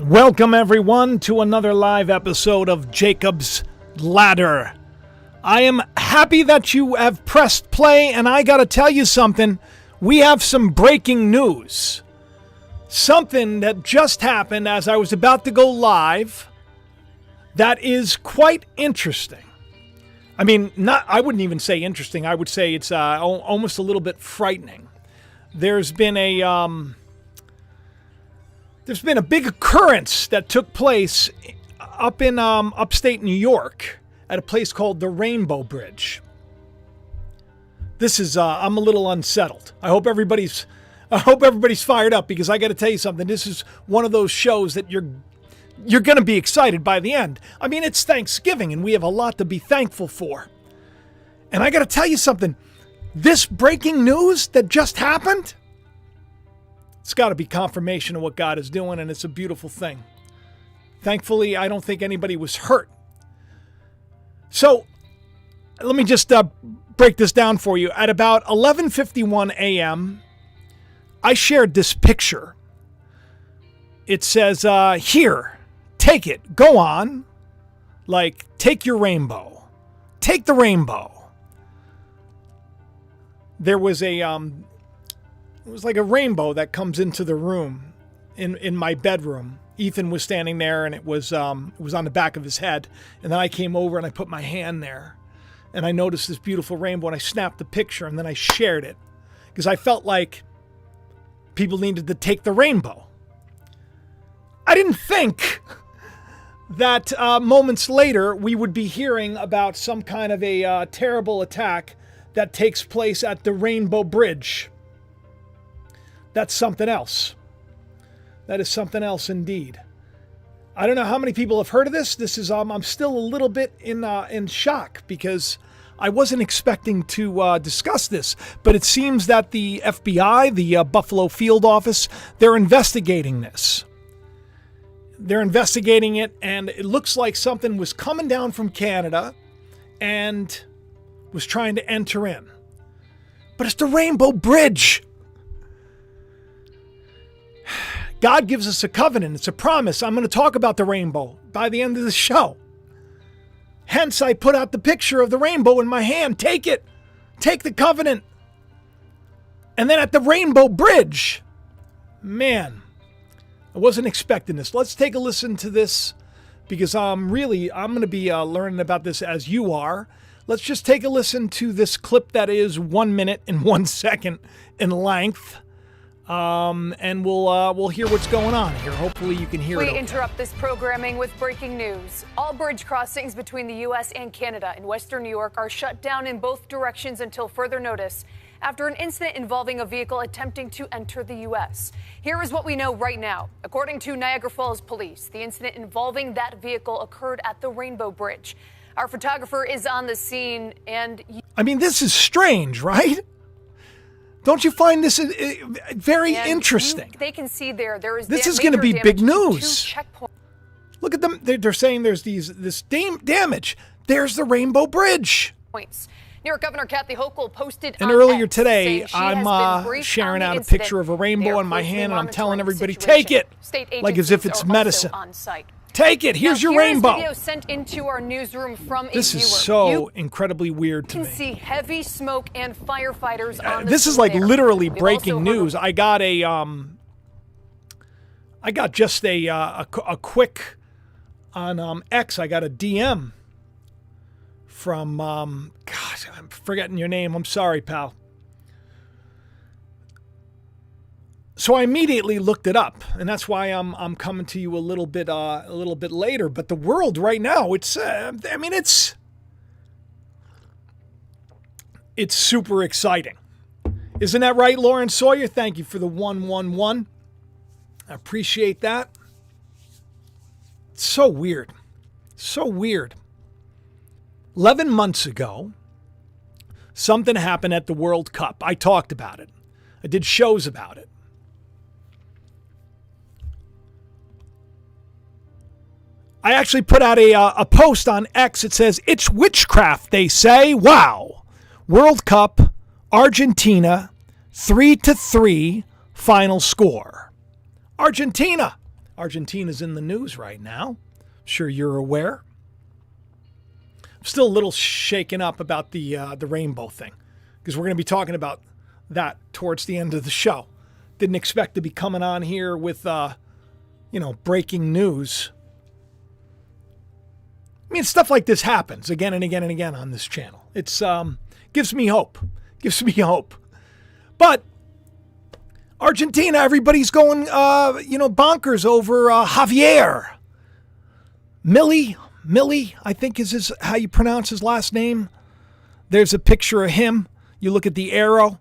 Welcome, everyone, to another live episode of Jacob's Ladder. I am happy that you have pressed play, and I got to tell you something. We have some breaking news. Something that just happened as I was about to go live that is quite interesting. I mean, I wouldn't even say interesting. I would say it's almost a little bit frightening. There's been a big occurrence that took place up in upstate New York at a place called the Rainbow Bridge. This is I'm a little unsettled. I hope everybody's fired up, because I got to tell you something. This is one of those shows that you're going to be excited by the end. I mean, it's Thanksgiving and we have a lot to be thankful for. And I got to tell you something. This breaking news that just happened, it's got to be confirmation of what God is doing, and it's a beautiful thing. Thankfully, I don't think anybody was hurt. So, let me just break this down for you. At about 11:51 a.m., I shared this picture. It says, here, take it, go on. Like, take your rainbow. Take the rainbow. There was it was like a rainbow that comes into the room in my bedroom. Ethan was standing there, and it was on the back of his head. And then I came over and I put my hand there, and I noticed this beautiful rainbow, and I snapped the picture, and then I shared it because I felt like people needed to take the rainbow. I didn't think that moments later we would be hearing about some kind of a terrible attack that takes place at the Rainbow Bridge. That's something else. That is something else indeed. I don't know how many people have heard of this. This is I'm still a little bit in shock, because I wasn't expecting to discuss this, but it seems that the FBI, the Buffalo Field Office, they're investigating this. They're investigating it, and it looks like something was coming down from Canada and was trying to enter in. But it's the Rainbow Bridge. God gives us a covenant. It's a promise. I'm going to talk about the rainbow by the end of the show. Hence, I put out the picture of the rainbow in my hand. Take it. Take the covenant. And then at the Rainbow Bridge, man, I wasn't expecting this. Let's take a listen to this, because I'm going to be learning about this as you are. Let's just take a listen to this clip that is 1 minute and 1 second in length. And we'll hear what's going on here. Hopefully you can hear it. We interrupt this programming with breaking news. All bridge crossings between the U.S. and Canada in western New York are shut down in both directions until further notice, after an incident involving a vehicle attempting to enter the U.S. Here is what we know right now. According to Niagara Falls Police, the incident involving that vehicle occurred at the Rainbow Bridge. Our photographer is on the scene, and I mean, this is strange, right? Don't you find this very interesting? They can see there is this is going to be big news. Look at them. They're saying there's this damage. There's the Rainbow Bridge. New York Governor Kathy Hochul posted and earlier today, I'm sharing out a picture of a rainbow in my hand, and I'm telling everybody, take it, like as if it's medicine. Take it. Here's your rainbow. Video sent into our newsroom from this is so incredibly weird to me. You can see heavy smoke and firefighters on the this is like literally breaking news. I got just a quick on X. I got a DM from gosh, I'm forgetting your name. I'm sorry, pal. So I immediately looked it up, and that's why I'm coming to you a little bit later. But the world right now, it's super exciting, isn't that right, Lauren Sawyer? Thank you for the 111. I appreciate that. It's so weird, so weird. 11 months ago, something happened at the World Cup. I talked about it. I did shows about it. I actually put out a post on X. It says, it's witchcraft, they say. Wow. World Cup, Argentina, 3-3 final score. Argentina Argentina's in the news right now. I'm sure you're aware. I'm still a little shaken up about the rainbow thing, because we're going to be talking about that towards the end of the show. Didn't expect to be coming on here with, breaking news. I mean, stuff like this happens again and again and again on this channel. It's gives me hope. Gives me hope. But Argentina, everybody's going, bonkers over Javier. Millie, I think is how you pronounce his last name. There's a picture of him. You look at the arrow,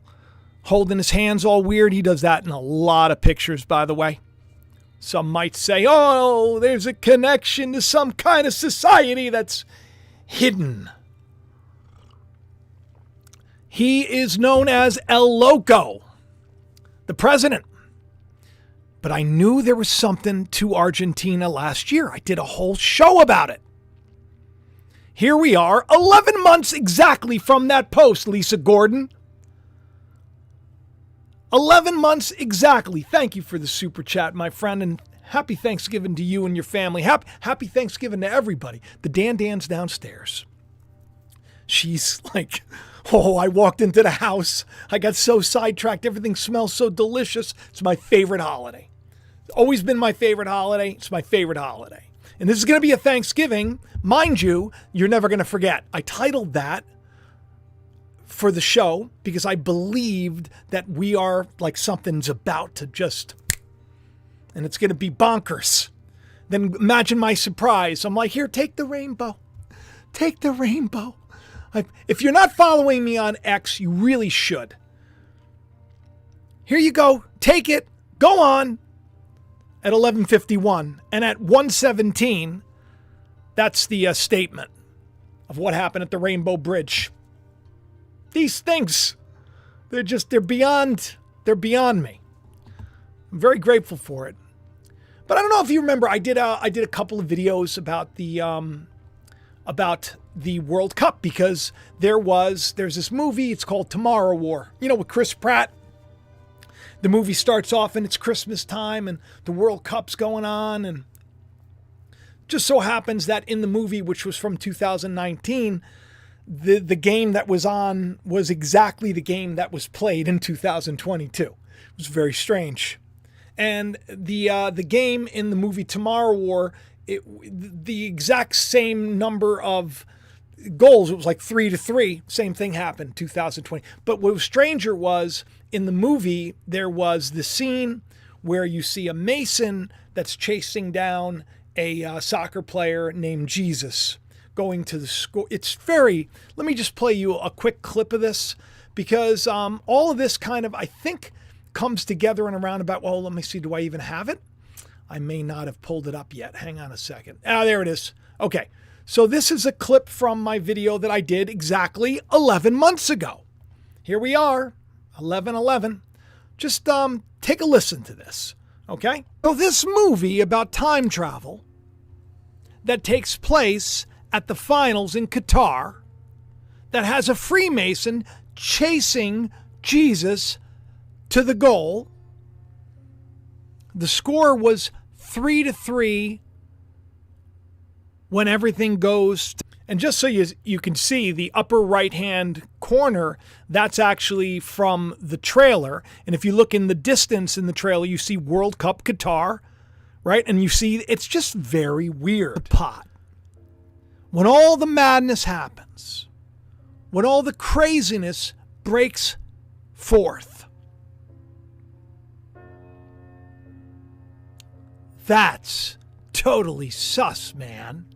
holding his hands all weird. He does that in a lot of pictures, by the way. Some might say, oh, there's a connection to some kind of society that's hidden. He is known as El Loco, the president. But I knew there was something to Argentina last year. I did a whole show about it. Here we are, 11 months exactly from that post, Lisa Gordon. 11 months exactly. Thank you for the super chat, my friend, and happy Thanksgiving to you and your family. Happy Thanksgiving to everybody. The Dan's downstairs. She's like, oh, I walked into the house. I got so sidetracked. Everything smells so delicious. It's my favorite holiday. It's always been my favorite holiday. It's my favorite holiday. And this is going to be a Thanksgiving. Mind you, you're never going to forget. I titled that for the show because I believed that we are like something's about to just, and it's going to be bonkers. Then imagine my surprise. I'm like, here, take the rainbow. Take the rainbow. If you're not following me on X, you really should. Here you go. Take it. Go on. At 11:51 and at 1:17, that's the statement of what happened at the Rainbow Bridge. These things, they're beyond me. I'm very grateful for it. But I don't know if you remember, I did a couple of videos about the World Cup because there's this movie. It's called Tomorrow War. With Chris Pratt. The movie starts off and it's Christmas time and the World Cup's going on, and just so happens that in the movie, which was from 2019, the game that was on was exactly the game that was played in 2022. It was very strange. And the game in the movie Tomorrow War, the exact same number of goals, it was like 3-3. Same thing happened 2020. But what was stranger was in the movie, there was the scene where you see a Mason that's chasing down a soccer player named Jesus going to the school. Let me just play you a quick clip of this because all of this kind of, I think, comes together in a roundabout. Well, let me see. Do I even have it? I may not have pulled it up yet. Hang on a second. There it is. Okay. So this is a clip from my video that I did exactly 11 months ago. Here we are, 11/11. Just take a listen to this, okay? So this movie about time travel that takes place at the finals in Qatar, that has a Freemason chasing Jesus to the goal. The score was 3-3 when everything goes. And just so you can see the upper right-hand corner, that's actually from the trailer. And if you look in the distance in the trailer, you see World Cup Qatar, right? And you see it's just very weird. The pot. When all the madness happens, when all the craziness breaks forth, that's totally sus, man.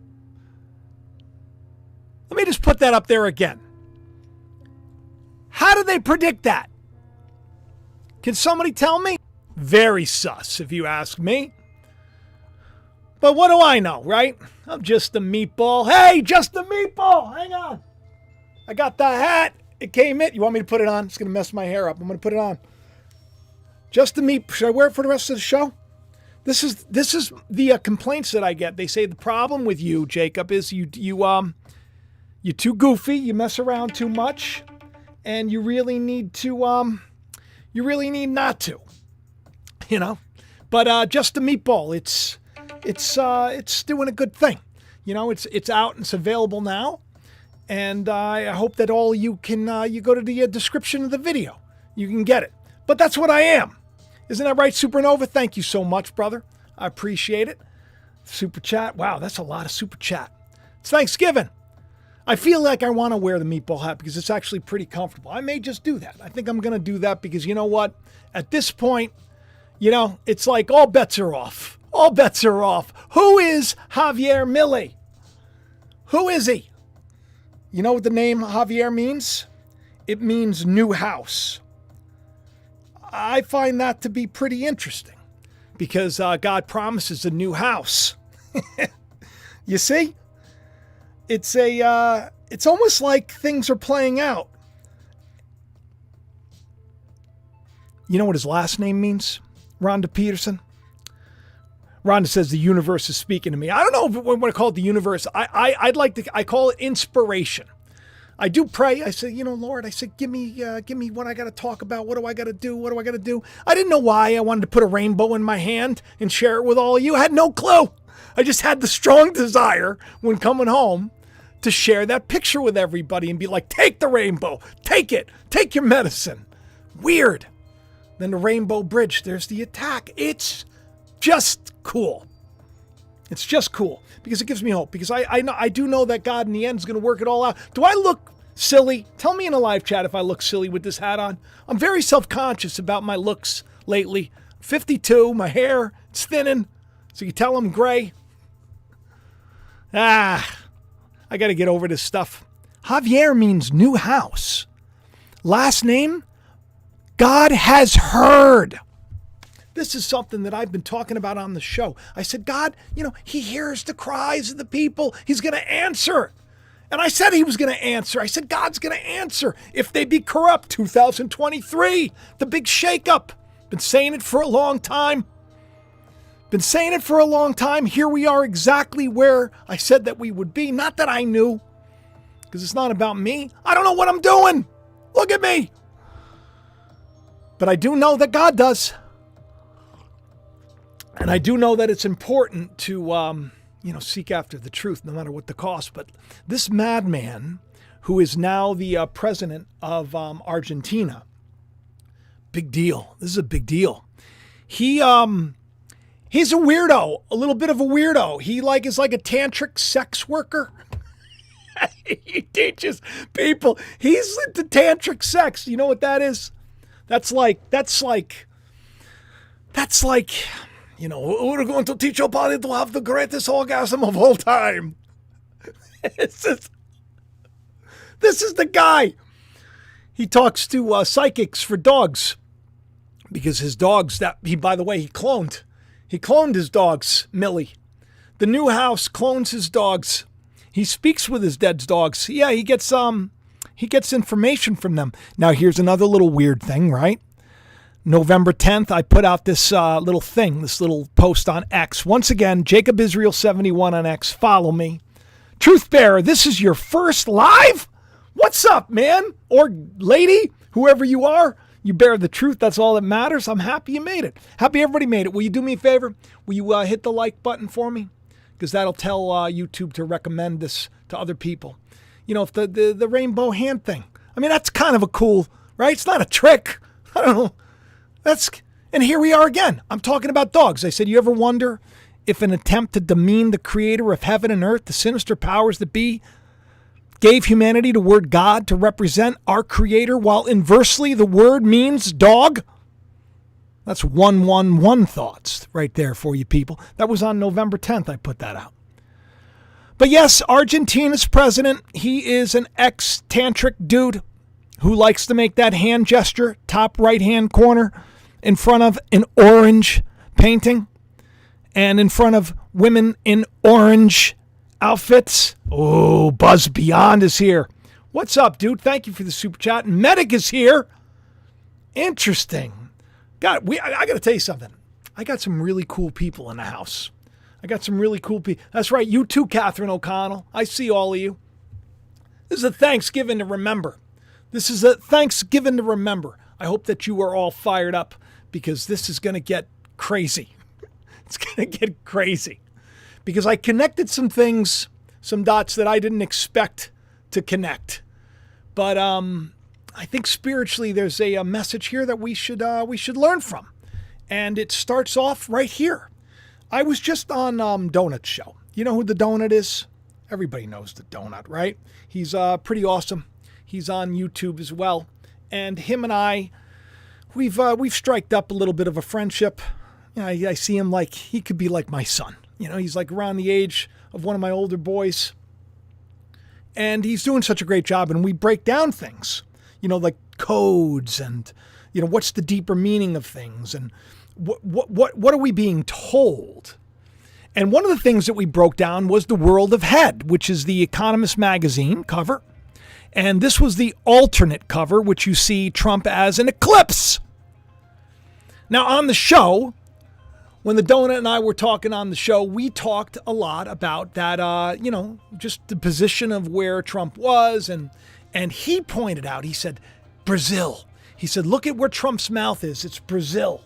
Let me just put that up there again. How did they predict that? Can somebody tell me? Very sus, if you ask me. But what do I know, right? I'm just a meatball. Hey, just a meatball. Hang on. I got the hat. It came in. You want me to put it on? It's going to mess my hair up. I'm going to put it on. Just a meat. Should I wear it for the rest of the show? This is the complaints that I get. They say the problem with you, Jacob, is you're too goofy, you mess around too much, and you really need not to. But just the meatball, it's doing a good thing. You know, it's out and it's available now. And I hope that all you can, you go to the description of the video. You can get it. But that's what I am. Isn't that right, Supernova? Thank you so much, brother. I appreciate it. Super chat. Wow, that's a lot of super chat. It's Thanksgiving. I feel like I want to wear the meatball hat because it's actually pretty comfortable. I may just do that. I think I'm going to do that because you know what? At this point, you know, it's like all bets are off. All bets are off. Who is Javier Milei? Who is he? You know what the name Javier means? It means new house. I find that to be pretty interesting because God promises a new house. You see? It's almost like things are playing out. You know what his last name means? Rhonda Peterson. Rhonda says the universe is speaking to me. I don't know if we want to call it the universe. I call it inspiration. I do pray. I say, you know, Lord, I said, give me what I got to talk about. What do I got to do? What do I got to do? I didn't know why I wanted to put a rainbow in my hand and share it with all of you. I had no clue. I just had the strong desire when coming home to share that picture with everybody and be like, take the rainbow, take it, take your medicine. Weird. Then the rainbow bridge, there's the attack. It's just cool. It's just cool because it gives me hope because I do know that God in the end is going to work it all out. Do I look silly? Tell me in a live chat if I look silly with this hat on. I'm very self-conscious about my looks lately. 52, my hair, it's thinning. So you tell I'm gray. I got to get over this stuff. Javier means new house. Last name, God has heard. This is something that I've been talking about on the show. I said, God, you know, he hears the cries of the people. He's going to answer. And I said he was going to answer. I said, God's going to answer if they be corrupt. 2023, the big shakeup. Been saying it for a long time. Here we are exactly where I said that we would be. Not that I knew, because it's not about me. I don't know what I'm doing. Look at me. But I do know that God does. And I do know that it's important to, seek after the truth, no matter what the cost. But this madman, who is now the president of Argentina, big deal. This is a big deal. He's a weirdo, a little bit of a weirdo. He is like a tantric sex worker. He teaches people. He's into tantric sex. You know what that is? That's like, you know, we're going to teach your body to have the greatest orgasm of all time. This is the guy. He talks to psychics for dogs because his dogs by the way, he cloned. He cloned his dogs, Millie. The new house clones his dogs. He speaks with his dead dogs. Yeah, he gets information from them. Now, here's another little weird thing, right? November 10th, I put out this this little post on X. Once again, Jacob Israel 71 on X. Follow me. Truth Bearer, this is your first live? What's up, man? Or lady, whoever you are. You bear the truth. That's all that matters. I'm happy you made it. Happy everybody made it. Will you do me a favor? Will you hit the like button for me? Because that'll tell YouTube to recommend this to other people. You know, if the rainbow hand thing. I mean, that's kind of a cool, right? It's not a trick. I don't know. And here we are again. I'm talking about dogs. I said, you ever wonder if an attempt to demean the creator of heaven and earth, the sinister powers that be, gave humanity the word God to represent our creator, while inversely the word means dog? That's 111 thoughts right there for you people. That was on November 10th. I put that out. But yes, Argentina's president, he is an ex-tantric dude who likes to make that hand gesture, top right-hand corner, in front of an orange painting and in front of women in orange outfits. Oh, Buzz Beyond is here. What's up, dude? Thank you for the super chat. Medic is here. Interesting. I got to tell you something. I got some really cool people in the house. I got some really cool people. That's right. You too, Catherine O'Connell. I see all of you. This is a Thanksgiving to remember. I hope that you are all fired up because this is going to get crazy. It's going to get crazy because I connected some things, some dots that I didn't expect to connect. But I think spiritually there's a message here that we should learn from. And it starts off right here. I was just on Donut's show. You know who the Donut is? Everybody knows the Donut, right? He's pretty awesome. He's on YouTube as well. And him and I, we've striked up a little bit of a friendship. You know, I see him like he could be like my son. You know, he's like around the age of one of my older boys. And he's doing such a great job. And we break down things, you know, like codes and, you know, what's the deeper meaning of things and what are we being told? And one of the things that we broke down was the World of Head, which is the Economist magazine cover. And this was the alternate cover, which you see Trump as an eclipse. Now, on the show, when the Donut and I were talking on the show, we talked a lot about that, you know, just the position of where Trump was. And he pointed out, he said, Brazil. He said, look at where Trump's mouth is. It's Brazil.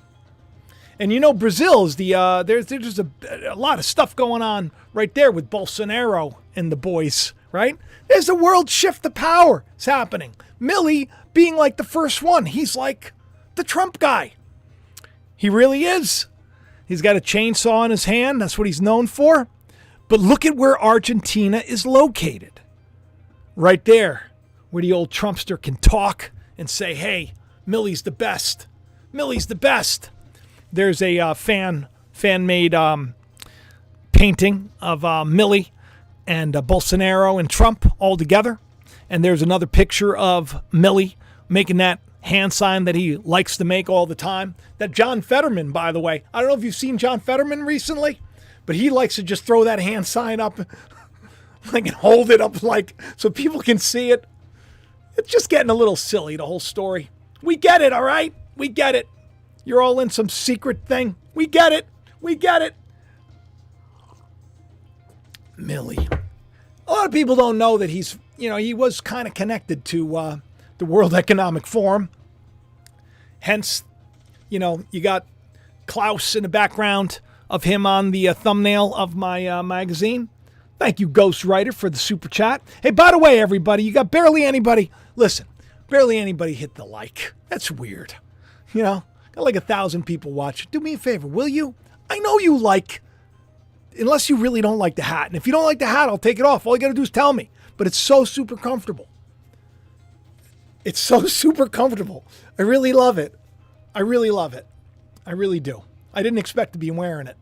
And you know, Brazil is there's just a lot of stuff going on right there with Bolsonaro and the boys, right? There's a world shift of power. It's happening. Millie being like the first one. He's like the Trump guy. He really is. He's got a chainsaw in his hand. That's what he's known for. But look at where Argentina is located. Right there, where the old Trumpster can talk and say, hey, Millie's the best. Millie's the best. There's a fan-made painting of Millie and Bolsonaro and Trump all together. And there's another picture of Millie making that hand sign that he likes to make all the time. That John Fetterman, by the way. I don't know if you've seen John Fetterman recently, but he likes to just throw that hand sign up like and hold it up like so people can see it. It's just getting a little silly, the whole story. We get it, all right? We get it. You're all in some secret thing. We get it. We get it. Millie. A lot of people don't know that he's, you know, he was kind of connected to the World Economic Forum. Hence, you know, you got Klaus in the background of him on the thumbnail of my magazine. Thank you, Ghostwriter, for the super chat. Hey, by the way, everybody, you got barely anybody. Listen, barely anybody hit the like. That's weird. You know, got like 1,000 people watching. Do me a favor, will you? I know you like, unless you really don't like the hat. And if you don't like the hat, I'll take it off. All you got to do is tell me. But it's so super comfortable. It's so super comfortable. I really love it. I really love it. I really do. I didn't expect to be wearing it.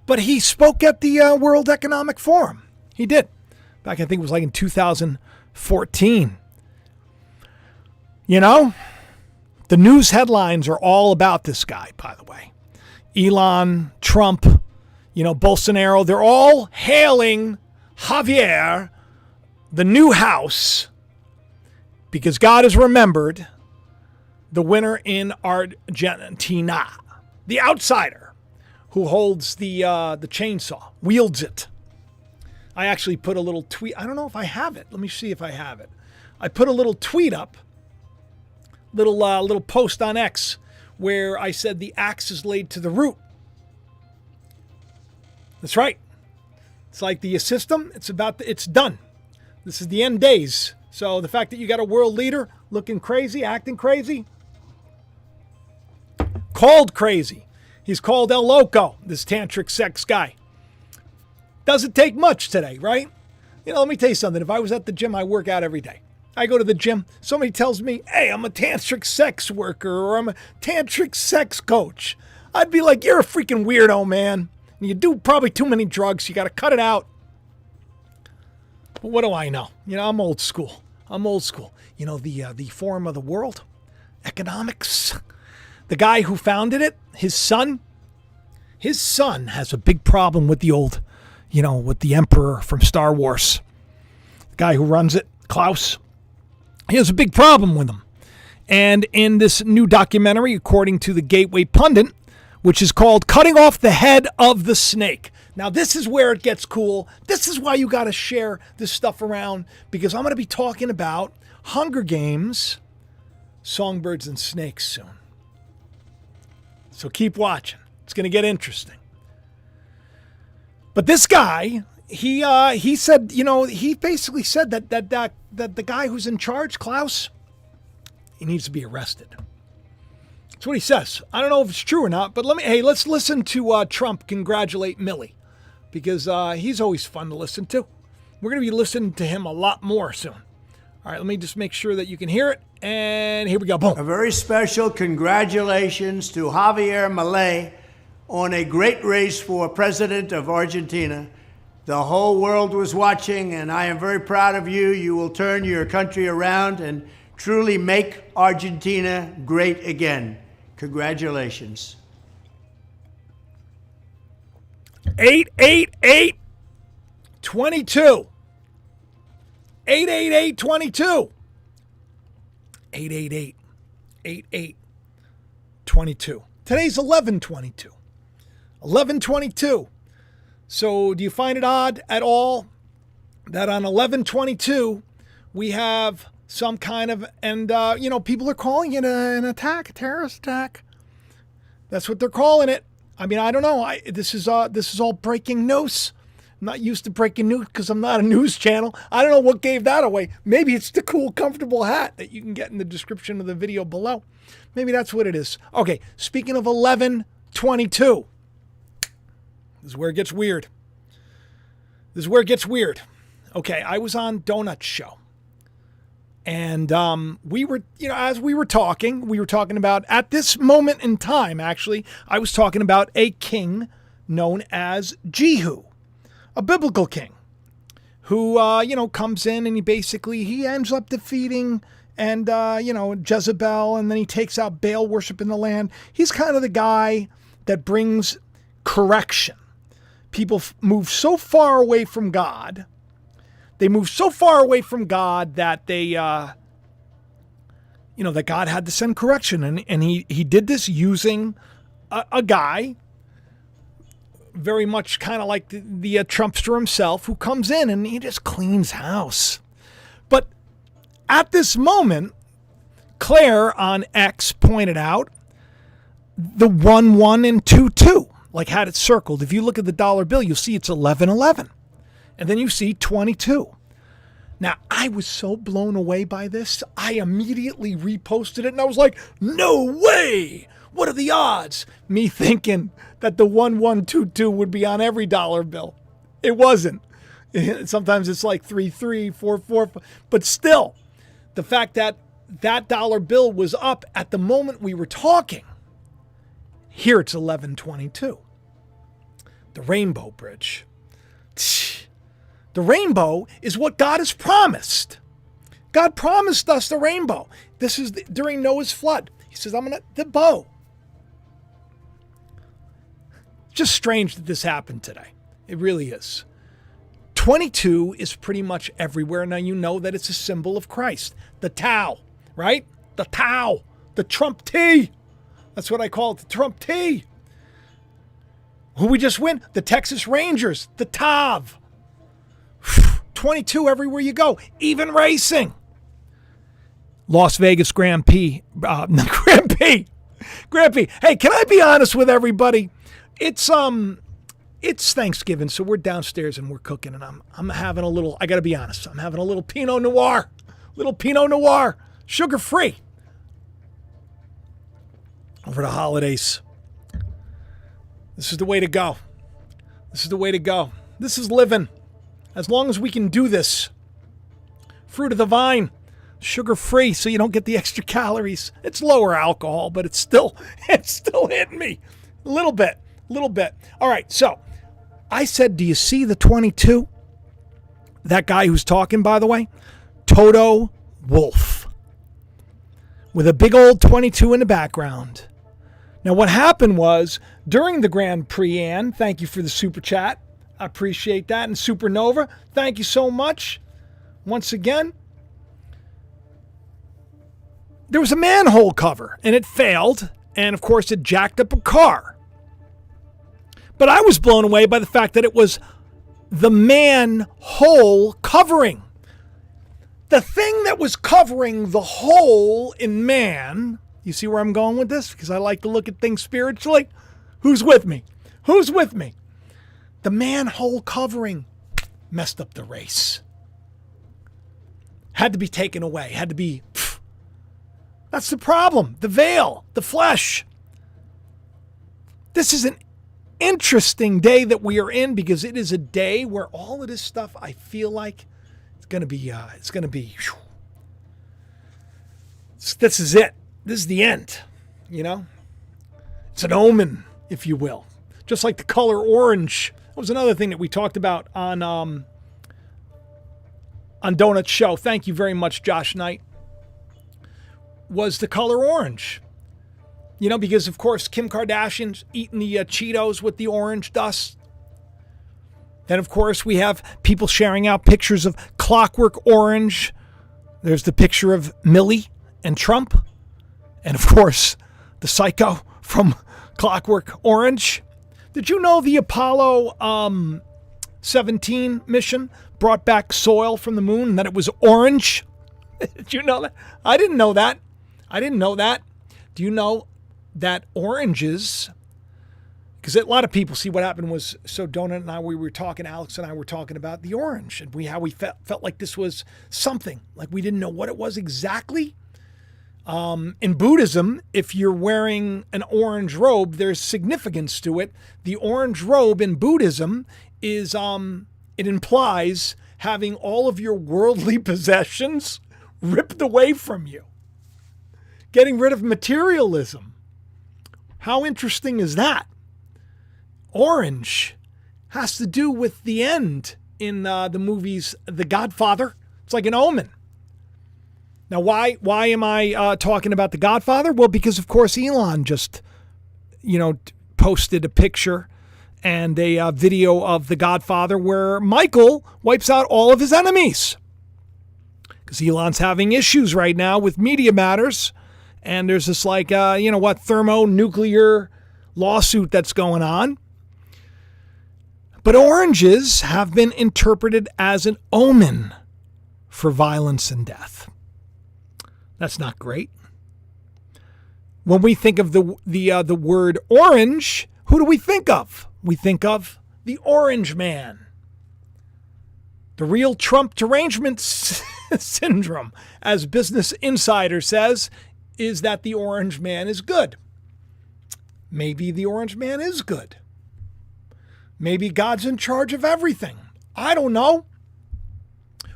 But he spoke at the World Economic Forum. He did. Back, I think it was like in 2014. You know, the news headlines are all about this guy, by the way. Elon, Trump, you know, Bolsonaro, they're all hailing Javier, the new house, because God has remembered the winner in Argentina, the outsider who holds the chainsaw, wields it. I actually put a little tweet. I don't know if I have it. Let me see if I have it. I put a little tweet up, little post on X, where I said the axe is laid to the root. That's right. It's like the system. It's done. This is the end days. So the fact that you got a world leader looking crazy, acting crazy, called crazy. He's called El Loco, this tantric sex guy. Doesn't take much today, right? You know, let me tell you something. If I was at the gym, I work out every day. I go to the gym. Somebody tells me, hey, I'm a tantric sex worker or I'm a tantric sex coach. I'd be like, you're a freaking weirdo, man. You do probably too many drugs. You got to cut it out. But what do I know? You know, I'm old school. You know, the Forum of the World Economics. The guy who founded it, his son has a big problem with the old, you know, with the Emperor from Star Wars. The guy who runs it, Klaus, he has a big problem with him. And in this new documentary, according to the Gateway Pundit, which is called Cutting Off the Head of the Snake. Now, this is where it gets cool. This is why you got to share this stuff around, because I'm going to be talking about Hunger Games, Songbirds, and Snakes soon. So keep watching. It's going to get interesting. But this guy, he said, he basically said that the guy who's in charge, Klaus, he needs to be arrested. That's what he says. I don't know if it's true or not, but let's listen to Trump congratulate Millie, because he's always fun to listen to. We're going to be listening to him a lot more soon. All right, let me just make sure that you can hear it. And here we go. Boom. A very special congratulations to Javier Milei on a great race for president of Argentina. The whole world was watching, and I am very proud of you. You will turn your country around and truly make Argentina great again. Congratulations. 888-22. 888-22. 888-88-22. Today's 11/22. 11/22. So do you find it odd at all that on 11/22 we have some kind of, and people are calling it an attack, a terrorist attack. That's what they're calling it. I mean, I don't know. This is all breaking news. I'm not used to breaking news because I'm not a news channel. I don't know what gave that away. Maybe it's the cool, comfortable hat that you can get in the description of the video below. Maybe that's what it is. Okay, speaking of 11/22, this is where it gets weird. Okay, I was on Donut's show. And we were, as we were talking about, at this moment in time, actually, I was talking about a king known as Jehu, a biblical king who, comes in and he ends up defeating Jezebel, and then he takes out Baal worship in the land. He's kind of the guy that brings correction. People move so far away from God. They move so far away from God that they, that God had to send correction. And he did this using a guy very much kind of like the Trumpster himself, who comes in and he just cleans house. But at this moment, Claire on X pointed out the 1-1 and 2-2, like had it circled. If you look at the dollar bill, you'll see it's 11-11. And then you see 22. Now, I was so blown away by this, I immediately reposted it, and I was like, no way! What are the odds? Me thinking that the 1122 would be on every dollar bill. It wasn't. Sometimes it's like 33, 44, but still, the fact that that dollar bill was up at the moment we were talking, here it's 1122. The Rainbow Bridge. The rainbow is what God has promised. God promised us the rainbow. This is during Noah's flood. He says, the bow. Just strange that this happened today. It really is. 22 is pretty much everywhere. Now you know that it's a symbol of Christ. The Tau, right? The Tau. The Trump T. That's what I call it, the Trump T. Who we just win? The Texas Rangers. The Tav. 22 everywhere you go, even racing. Las Vegas Grand Prix. Grand Prix. Hey, can I be honest with everybody? It's Thanksgiving, so we're downstairs and we're cooking, and I'm having a little, I got to be honest, I'm having a little Pinot Noir. Sugar-free. Over the holidays. This is the way to go. This is living. As long as we can do this. Fruit of the vine. Sugar-free, so you don't get the extra calories. It's lower alcohol, but it's still hitting me. A little bit. All right, so I said, do you see the 22? That guy who's talking, by the way? Toto Wolff. With a big old 22 in the background. Now, what happened was, during the Grand Prix, Ann, thank you for the super chat. I appreciate that. And Supernova, thank you so much. Once again, there was a manhole cover, and it failed. And, of course, it jacked up a car. But I was blown away by the fact that it was the manhole covering. The thing that was covering the hole in man, you see where I'm going with this? Because I like to look at things spiritually. Who's with me? Who's with me? The manhole covering messed up the race. Had to be taken away. Had to be... That's the problem. The veil, the flesh. This is an interesting day that we are in because it is a day where all of this stuff, I feel like it's going to be, this is it. This is the end, you know? It's an omen, if you will. Just like the color orange. That was another thing that we talked about on Donut's show. Thank you very much, Josh Knight. Was the color orange. You know, because, of course, Kim Kardashian's eating the Cheetos with the orange dust. Then, of course, we have people sharing out pictures of Clockwork Orange. There's the picture of Millie and Trump. And, of course, the psycho from Clockwork Orange. Did you know the Apollo 17 mission brought back soil from the moon and that it was orange? Did you know that? I didn't know that. Do you know that oranges, because a lot of people see what happened was, so Donut and I, Alex and I were talking about the orange and how we felt like this was something, like we didn't know what it was exactly. In Buddhism, if you're wearing an orange robe, there's significance to it. The orange robe in Buddhism is, it implies having all of your worldly possessions ripped away from you. Getting rid of materialism. How interesting is that? Orange has to do with the end in the movies The Godfather. It's like an omen. Now, why am I talking about The Godfather? Well, because, of course, Elon just, posted a picture and a video of The Godfather where Michael wipes out all of his enemies. Because Elon's having issues right now with media matters. And there's this thermonuclear lawsuit that's going on. But oranges have been interpreted as an omen for violence and death. That's not great. When we think of the word orange, who do we think of? We think of the Orange Man. The real Trump derangement syndrome, as Business Insider says, is that the Orange Man is good. Maybe the Orange Man is good. Maybe God's in charge of everything. I don't know.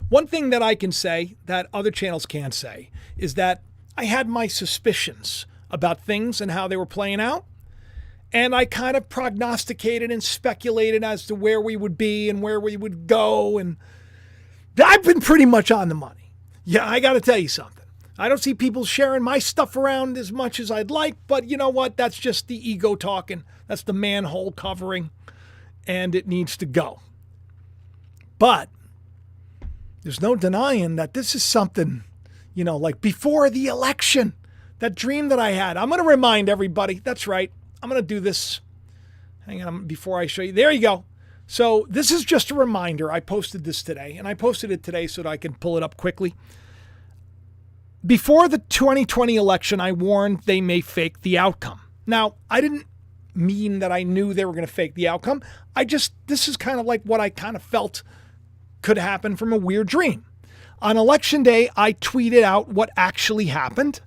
One thing that I can say that other channels can't say is that I had my suspicions about things and how they were playing out. And I kind of prognosticated and speculated as to where we would be and where we would go. And I've been pretty much on the money. Yeah, I got to tell you something. I don't see people sharing my stuff around as much as I'd like, but you know what? That's just the ego talking. That's the manhole covering, and it needs to go. But there's no denying that this is something, like before the election, that dream that I had. I'm going to remind everybody. That's right. I'm going to do this. Hang on before I show you. There you go. So this is just a reminder. I posted this today, and I posted it today so that I can pull it up quickly. Before the 2020 election, I warned they may fake the outcome. Now, I didn't mean that I knew they were going to fake the outcome. This is kind of like what I kind of felt could happen from a weird dream. On election day, I tweeted out what actually happened.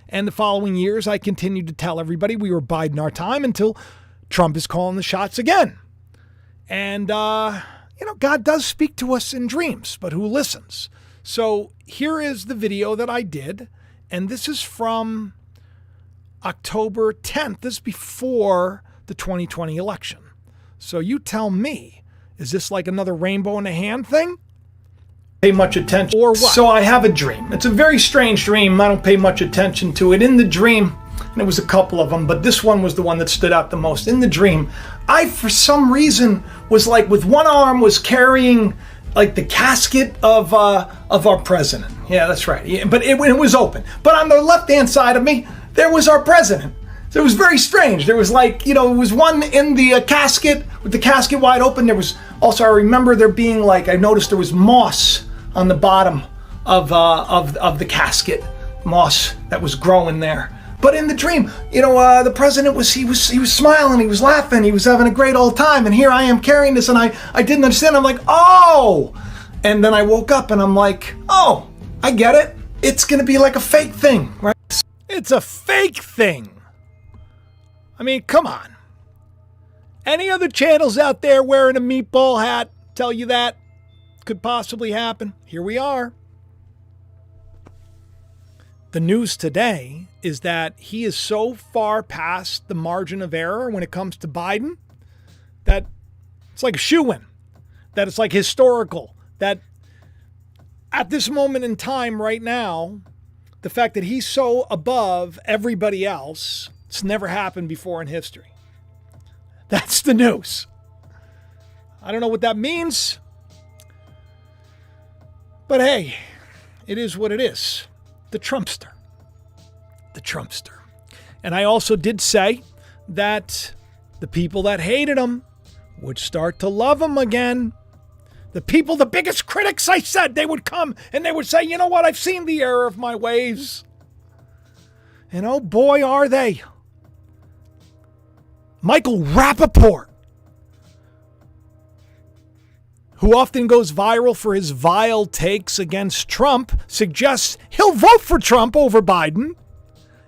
And the following years, I continued to tell everybody we were biding our time until Trump is calling the shots again. And, God does speak to us in dreams, but who listens? So here is the video that I did, and this is from October 10th. This is before the 2020 election. So you tell me, is this like another rainbow in a hand thing? Pay much attention or what? So I have a dream. It's a very strange dream. I don't pay much attention to it. In the dream, and it was a couple of them, but this one was the one that stood out the most. In the dream, I, for some reason, was like with one arm was carrying like the casket of our president. Yeah, that's right. Yeah, but it was open. But on the left-hand side of me, there was our president. So it was very strange. There was it was one in the casket with the casket wide open. There was also, I remember there being I noticed there was moss on the bottom of the casket, moss that was growing there. But in the dream, the president he was smiling, he was laughing, he was having a great old time, and here I am carrying this, and I didn't understand. I'm like, oh, and then I woke up and I'm like, oh, I get it. It's gonna be like a fake thing, right? It's a fake thing. I mean, come on. Any other channels out there wearing a meatball hat tell you that could possibly happen? Here we are. The news today is that he is so far past the margin of error when it comes to Biden that it's like a shoo-in, that it's like historical, that at this moment in time right now, the fact that he's so above everybody else, it's never happened before in history. That's the news. I don't know what that means, but hey, it is what it is. The Trumpster. The Trumpster. And I also did say that the people that hated him would start to love him again. The people, the biggest critics, I said, they would come and they would say, you know what, I've seen the error of my ways. And oh boy, are they. Michael Rapaport, who often goes viral for his vile takes against Trump, suggests he'll vote for Trump over Biden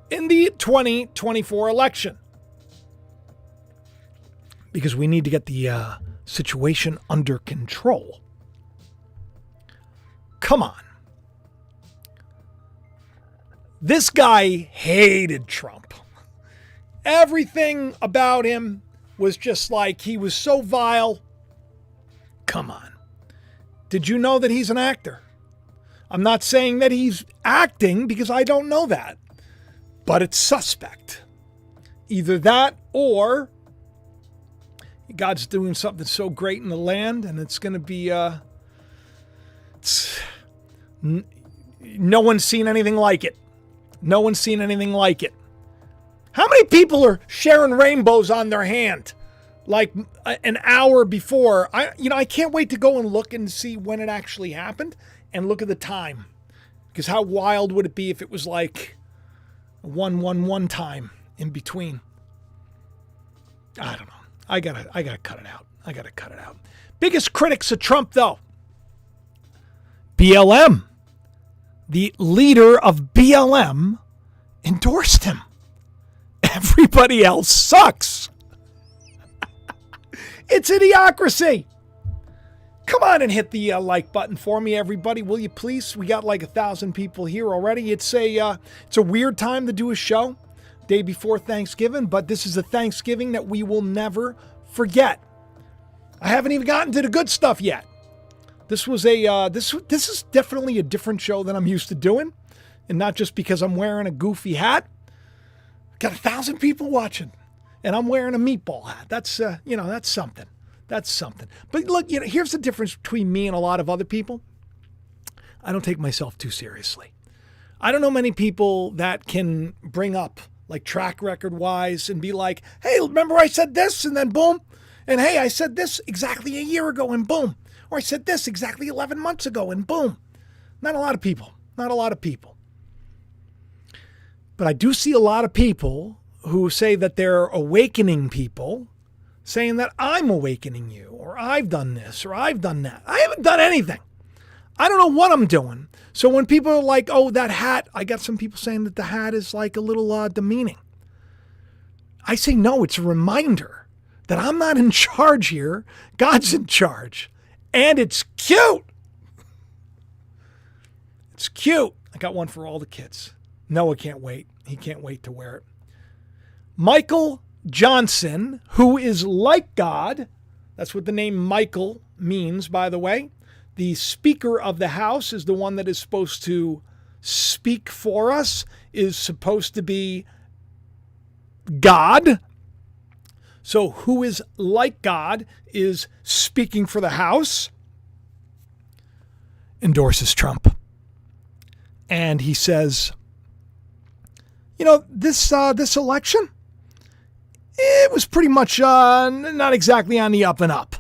in the 2024 election. Because we need to get the situation under control. Come on. This guy hated Trump. Everything about him was just like he was so vile. Come on. Did you know that he's an actor? I'm not saying that he's acting because I don't know that. But it's suspect. Either that or God's doing something so great in the land and it's going to be, no one's seen anything like it. No one's seen anything like it. How many people are sharing rainbows on their hand like an hour before? I can't wait to go and look and see when it actually happened and look at the time. Because how wild would it be if it was like 111 time in between? I don't know. I gotta cut it out. I gotta cut it out. Biggest critics of Trump, though. BLM. The leader of BLM endorsed him. Everybody else sucks. It's idiocracy. Come on and hit the like button for me, everybody, will you please? We got like 1,000 people here already. It's a weird time to do a show, day before Thanksgiving, but this is a Thanksgiving that we will never forget. I haven't even gotten to the good stuff yet. This was this is definitely a different show than I'm used to doing, and not just because I'm wearing a goofy hat. Got 1,000 people watching, and I'm wearing a meatball hat. That's that's something. That's something. But look, here's the difference between me and a lot of other people. I don't take myself too seriously. I don't know many people that can bring up, like track record wise, and be like, hey, remember I said this, and then boom. And hey, I said this exactly a year ago, and boom. Or I said this exactly 11 months ago, and boom. Not a lot of people. Not a lot of people. But I do see a lot of people who say that they're awakening people, saying that I'm awakening you, or I've done this, or I've done that. I haven't done anything. I don't know what I'm doing. So when people are like, oh, that hat, I got some people saying that the hat is like a little demeaning. I say, no, it's a reminder that I'm not in charge here. God's in charge. And it's cute. It's cute. I got one for all the kids. Noah can't wait. He can't wait to wear it. Michael Johnson, who is like God, that's what the name Michael means, by the way. The Speaker of the House is the one that is supposed to speak for us, is supposed to be God. So who is like God is speaking for the House, endorses Trump. And he says, this election, it was pretty much not exactly on the up and up.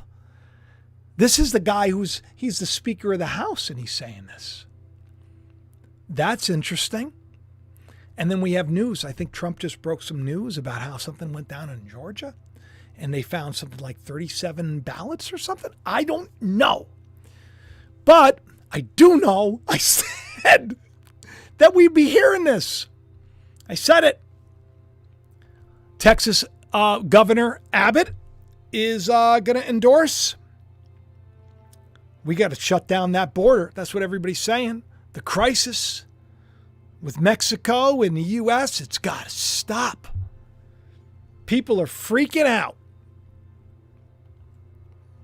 This is the guy he's the Speaker of the House, and he's saying this. That's interesting. And then we have news. I think Trump just broke some news about how something went down in Georgia and they found something like 37 ballots or something. I don't know. But I do know I said that we'd be hearing this. I said it. Texas Governor Abbott is going to endorse. We got to shut down that border. That's what everybody's saying. The crisis with Mexico and the U.S., it's got to stop. People are freaking out.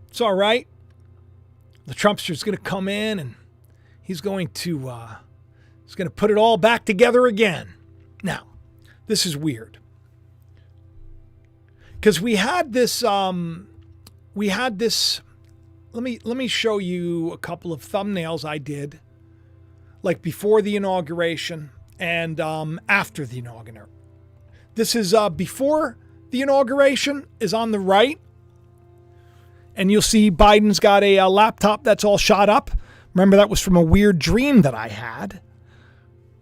It's all right. The Trumpster's going to come in and he's going to put it all back together again. Now, this is weird. Because we had this, let me show you a couple of thumbnails I did, like before the inauguration and after the inauguration. This is before the inauguration is on the right. And you'll see Biden's got a laptop that's all shot up. Remember, that was from a weird dream that I had.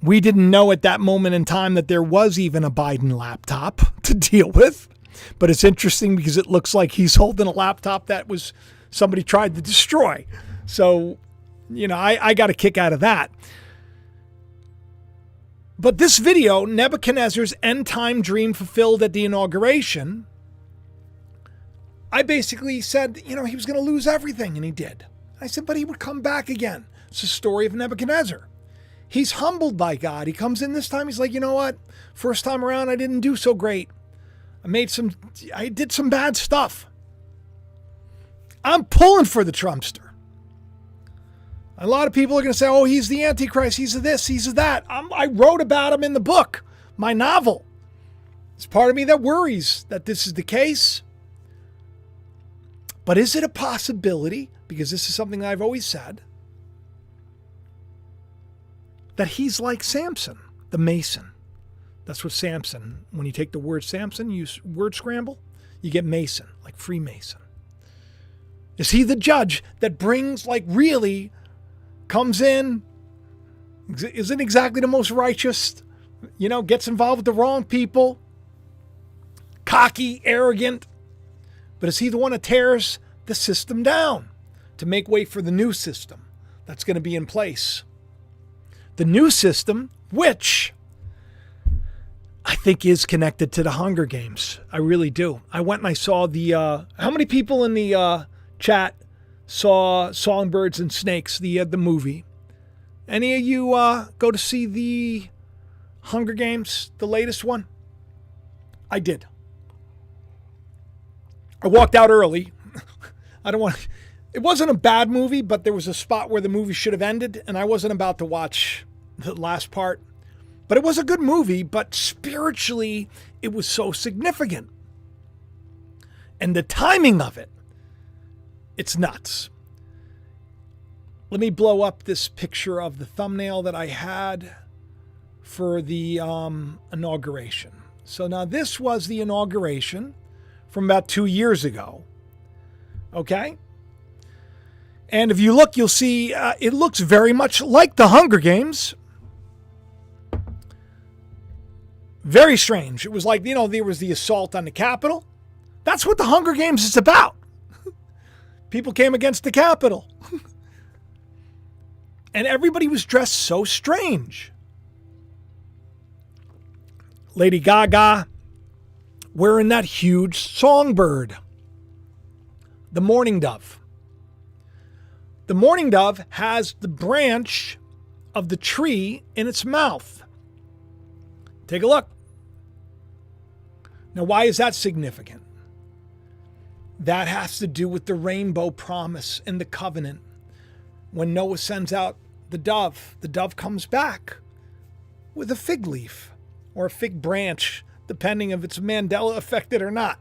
We didn't know at that moment in time that there was even a Biden laptop to deal with. But it's interesting because it looks like he's holding a laptop that was somebody tried to destroy. So, I got a kick out of that. But this video, Nebuchadnezzar's end time dream fulfilled at the inauguration, I basically said, he was going to lose everything, and he did. I said, but he would come back again. It's the story of Nebuchadnezzar. He's humbled by God. He comes in this time, he's like, you know what? First time around, I didn't do so great. I did some bad stuff. I'm pulling for the Trumpster. A lot of people are going to say, oh, he's the Antichrist. He's a this, he's a that. I wrote about him in the book, my novel. It's part of me that worries that this is the case. But is it a possibility, because this is something I've always said, that he's like Samson, the Mason? That's what Samson, when you take the word Samson, you use word scramble, you get Mason, like Freemason. Is he the judge that brings, really comes in, isn't exactly the most righteous, gets involved with the wrong people, cocky, arrogant, but is he the one that tears the system down to make way for the new system that's going to be in place? The new system, which I think is connected to the Hunger Games. I really do. I went and I saw how many people in the chat saw Songbirds and Snakes, the movie? Any of you go to see the Hunger Games, the latest one? I did. I walked out early. It wasn't a bad movie, but there was a spot where the movie should have ended, and I wasn't about to watch the last part. But it was a good movie, but spiritually, it was so significant. And the timing of it, it's nuts. Let me blow up this picture of the thumbnail that I had for the inauguration. So now this was the inauguration from about 2 years ago. Okay? And if you look, you'll see it looks very much like the Hunger Games. Very strange. It was like, there was the assault on the Capitol. That's what the Hunger Games is about. People came against the Capitol. And everybody was dressed so strange. Lady Gaga wearing that huge songbird. The mourning dove. The mourning dove has the branch of the tree in its mouth. Take a look. Now, why is that significant? That has to do with the rainbow promise and the covenant. When Noah sends out the dove comes back with a fig leaf or a fig branch, depending if it's Mandela affected or not.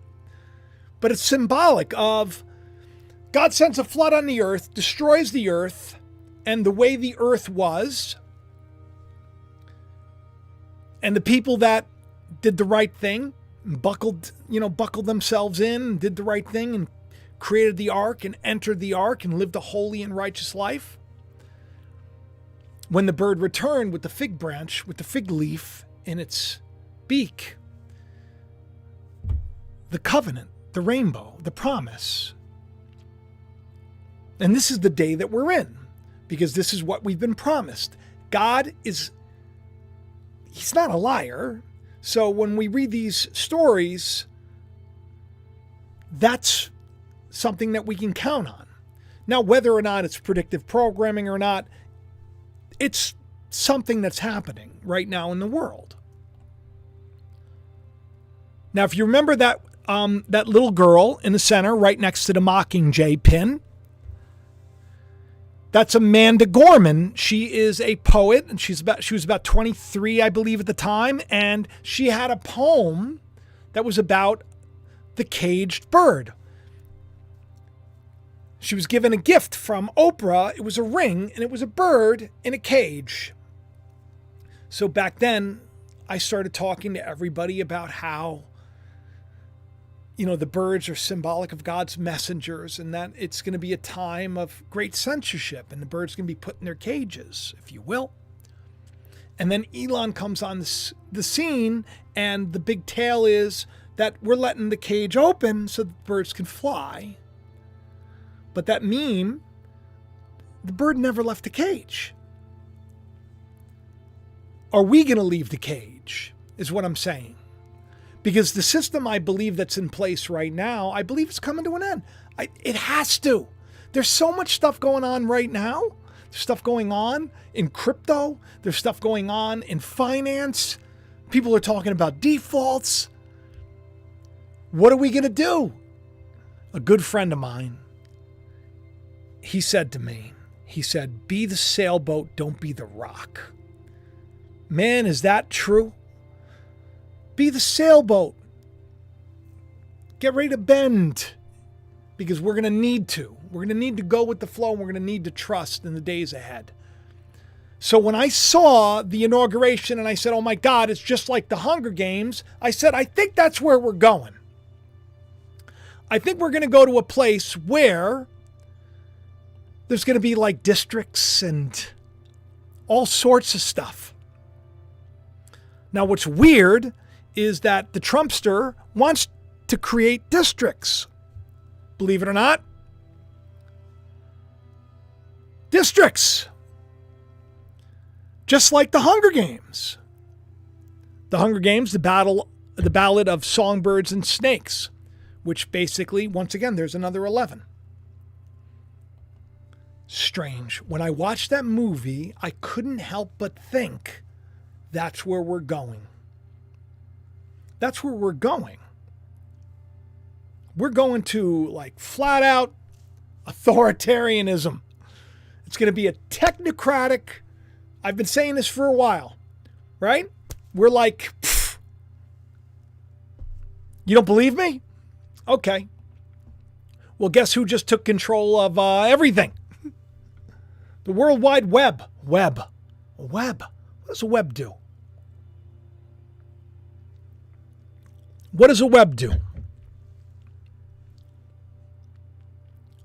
But it's symbolic of God sends a flood on the earth, destroys the earth, and the way the earth was, and the people that did the right thing, buckled themselves in and did the right thing and created the ark and entered the ark and lived a holy and righteous life. When the bird returned with the fig branch, with the fig leaf in its beak the covenant, the rainbow, the promise. And this is the day that we're in, because this is what we've been promised. God is, he's not a liar. So when we read these stories, that's something that we can count on. Now, whether or not it's predictive programming or not, it's something that's happening right now in the world. Now, if you remember that little girl in the center right next to the Mockingjay pin, that's Amanda Gorman. She is a poet, and she was about 23, I believe, at the time, and she had a poem that was about the caged bird. She was given a gift from Oprah. It was a ring, and it was a bird in a cage. So back then, I started talking to everybody about how, the birds are symbolic of God's messengers, and that it's going to be a time of great censorship, and the birds going to be put in their cages, if you will. And then Elon comes on the scene, and the big tale is that we're letting the cage open so the birds can fly. But that meme, the bird never left the cage. Are we going to leave the cage, is what I'm saying. Because the system I believe that's in place right now, I believe it's coming to an end. It has to. There's so much stuff going on right now. There's stuff going on in crypto. There's stuff going on in finance. People are talking about defaults. What are we going to do? A good friend of mine, he said to me, be the sailboat, don't be the rock. Man, is that true? Be the sailboat. Get ready to bend, because we're going to need to. We're going to need to go with the flow, and we're going to need to trust in the days ahead. So when I saw the inauguration and I said, oh my God, it's just like the Hunger Games, I said, I think that's where we're going. I think we're going to go to a place where there's going to be like districts and all sorts of stuff. Now, what's weird is that the Trumpster wants to create districts. Believe it or not. Districts. Just like the Hunger Games. The Hunger Games, the ballad of songbirds and snakes, which basically, once again, there's another 11. Strange. When I watched that movie, I couldn't help but think that's where we're going. That's where we're going. We're going to like flat out authoritarianism. It's going to be a technocratic. I've been saying this for a while, right? We're like, you don't believe me? Okay. Well, guess who just took control of everything? The World Wide Web. Web. What does a web do? What does a web do?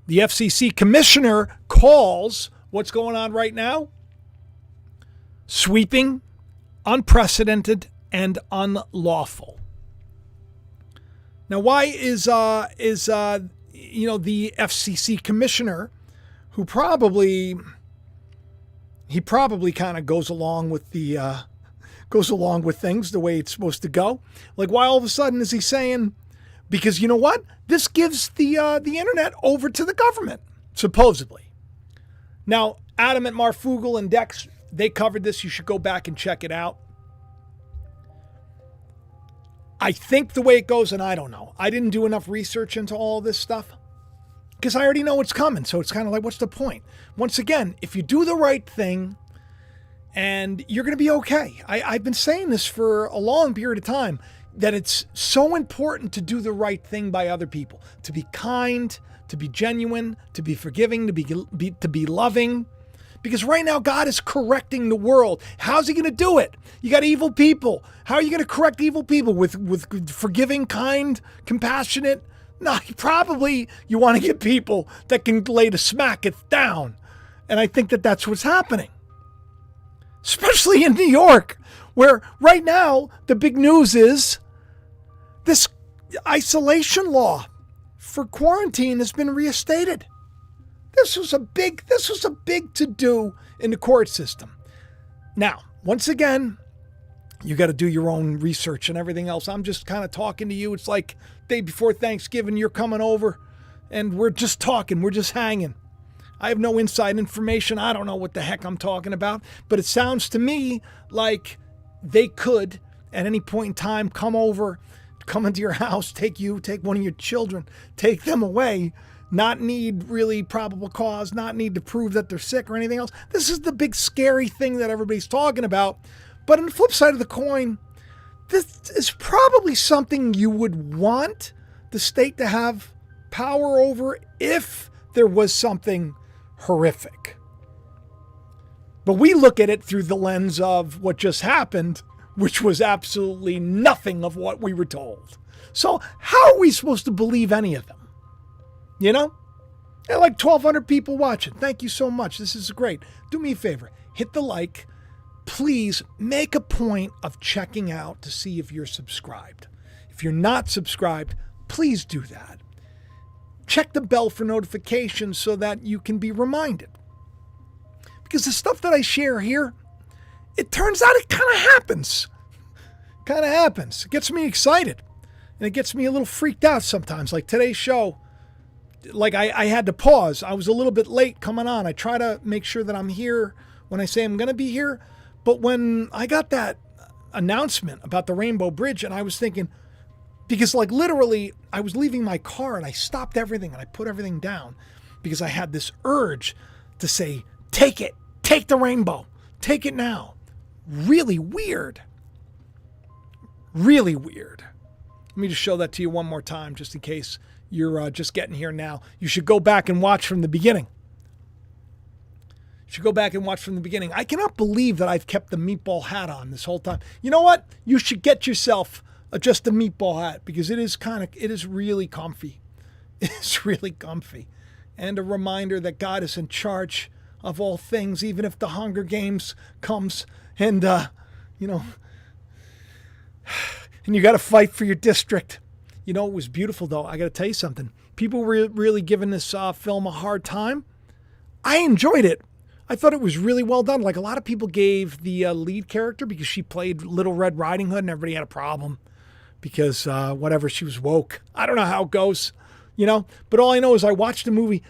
The FCC commissioner calls what's going on right now sweeping, unprecedented, and unlawful. Now, why is the FCC commissioner, who probably kind of goes along with things the way it's supposed to go, like why all of a sudden is he saying, because you know what, this gives the internet over to the government, supposedly. Now, Adam at Marfugel and Dex, they covered this. You should go back and check it out. I think the way it goes, and I don't know, I didn't do enough research into all this stuff because I already know what's coming. So it's kind of like, what's the point? Once again, if you do the right thing, and you're going to be okay. I've been saying this for a long period of time, that it's so important to do the right thing by other people, to be kind, to be genuine, to be forgiving, to be loving. Because right now, God is correcting the world. How's he going to do it? You got evil people. How are you going to correct evil people? With forgiving, kind, compassionate? No, you want to get people that can lay the smack it down. And I think that that's what's happening. especially in New York, where right now the big news is this isolation law for quarantine has been reinstated. This was a big to-do in the court system. Now, once again, you got to do your own research and everything else. I'm just kind of talking to you. It's like day before Thanksgiving, you're coming over, and we're just talking. We're just hanging. I have no inside information. I don't know what the heck I'm talking about. But it sounds to me like they could, at any point in time, come over, come into your house, take one of your children, take them away, not need really probable cause, not need to prove that they're sick or anything else. This is the big scary thing that everybody's talking about. But on the flip side of the coin, this is probably something you would want the state to have power over if there was something horrific. But we look at it through the lens of what just happened, which was absolutely nothing of what we were told. So how are we supposed to believe any of them? You know? And like 1,200 people watching. Thank you so much. This is great. Do me a favor. Hit the like. Please make a point of checking out to see if you're subscribed. If you're not subscribed, please do that. Check the bell for notifications so that you can be reminded. Because the stuff that I share here, it turns out it kind of happens. It gets me excited. And it gets me a little freaked out sometimes. Like today's show, like I had to pause. I was a little bit late coming on. I try to make sure that I'm here when I say I'm going to be here. But when I got that announcement about the Rainbow Bridge, and I was thinking, because like literally I was leaving my car and I stopped everything and I put everything down because I had this urge to say, take it, take the rainbow, take it now. Really weird. Really weird. Let me just show that to you one more time, just in case you're just getting here now. You should go back and watch from the beginning. I cannot believe that I've kept the meatball hat on this whole time. You know what? You should get yourself just a meatball hat because it is really comfy. It's really comfy. And a reminder that God is in charge of all things, even if the Hunger Games comes and, and you got to fight for your district. You know, it was beautiful, though. I got to tell you something. People were really giving this film a hard time. I enjoyed it. I thought it was really well done. Like a lot of people gave the lead character because she played Little Red Riding Hood and everybody had a problem because she was woke. I don't know how it goes, but all I know is I watched the movie.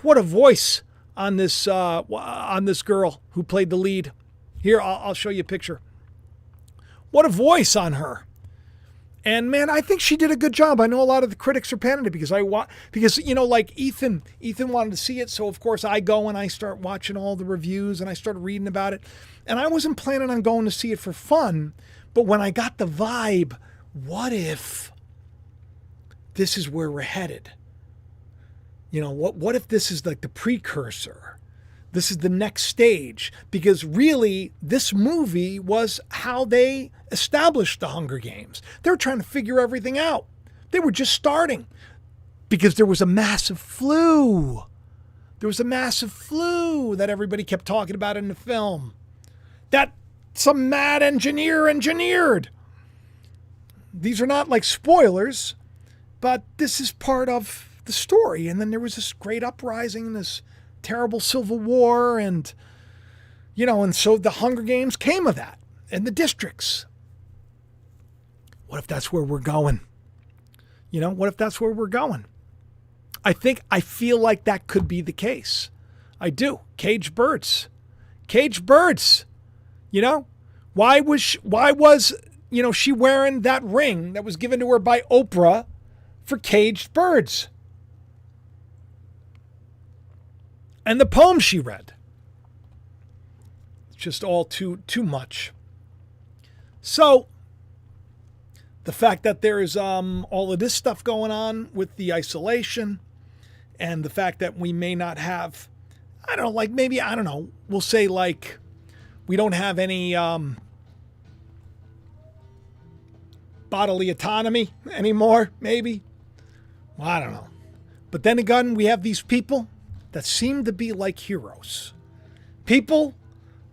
What a voice on this girl who played the lead. Here, I'll show you a picture. What a voice on her. And man, I think she did a good job. I know a lot of the critics are panicked because like Ethan wanted to see it. So of course I go and I start watching all the reviews and I started reading about it. And I wasn't planning on going to see it for fun. But when I got the vibe, what if this is where we're headed? What if this is like the precursor? This is the next stage, because really this movie was how they established the Hunger Games. They were trying to figure everything out. They were just starting because there was a massive flu. There was a massive flu that everybody kept talking about in the film that some mad engineer engineered. These are not like spoilers, but this is part of the story. And then there was this great uprising, this terrible civil war, and so the Hunger Games came of that, and the districts. What if that's where we're going? What if that's where we're going? I feel like that could be the case. I do. Caged birds. Why was she wearing that ring that was given to her by Oprah for caged birds? And the poem she read. It's just all too much. So, the fact that there is all of this stuff going on with the isolation, and the fact that we may not have, we'll say like we don't have any bodily autonomy anymore, maybe. Well, I don't know. But then again, we have these people that seem to be like heroes. People